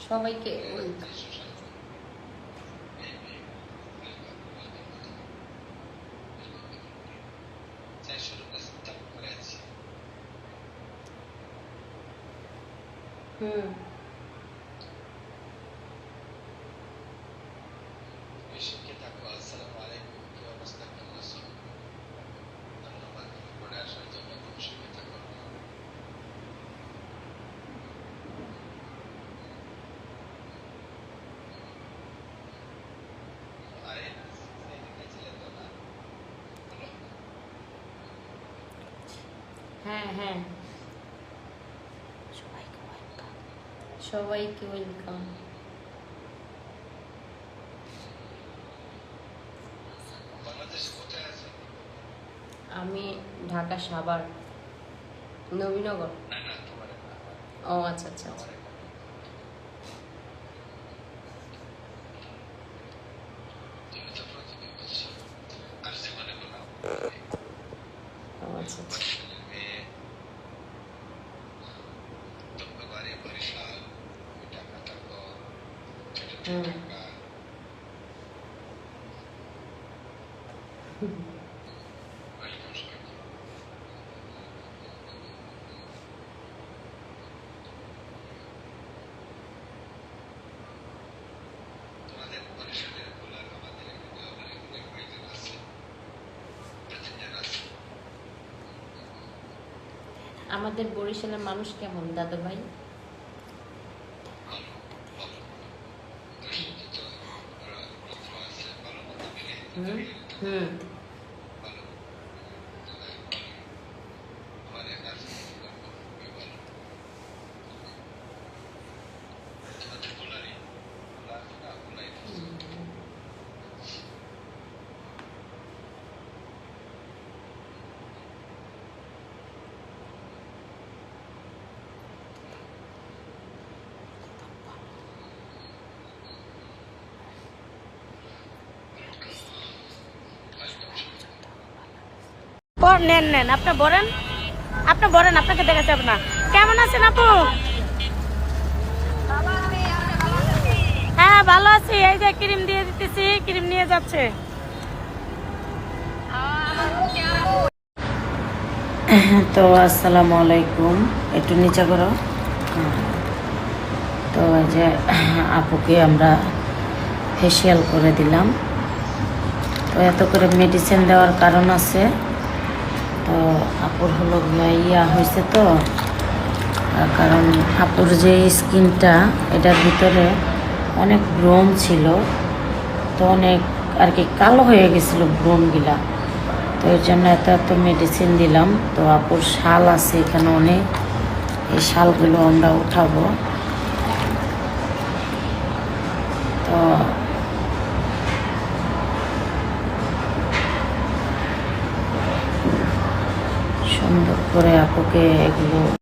সবাইকে ওয়েলকাম। হুম হ্যাঁ হ্যাঁ, সবাইকে ওয়েলকাম। আমি ঢাকা সাভার নবীনগর। ও আচ্ছা আচ্ছা আচ্ছা। ও আচ্ছা আচ্ছা। হুম আমাদের বরিশালের মানুষ কেমন দাদা ভাই? হুম হুম নেন নেন, আপনি বলেন, আপনাকে দেখা যাবে না। কেমন আছেন আপু? হ্যাঁ ভালো আছি, এই যে ক্রিম দিয়ে দিতেছি, ক্রিম নিয়ে যাচ্ছে। তো আসসালামু আলাইকুম, একটু নিচে করো। তো এই যে আপুকে আমরা ফেসিয়াল করে দিলাম। তো এত করে মেডিসিন দেওয়ার কারণ আছে, তো আপুর হলো ইয়া হয়েছে তো, কারণ আপুর যে স্কিনটা এটার ভিতরে অনেক ব্রণ ছিল, তো অনেক আর কি কালো হয়ে গেছিলো ব্রণগুলা। তো এর জন্য এত এত মেডিসিন দিলাম। তো আপুর শাল আছে এখানে অনেক, এই শালগুলো আমরা উঠাবো। তো সুন্দর করে আপুকে এগুলো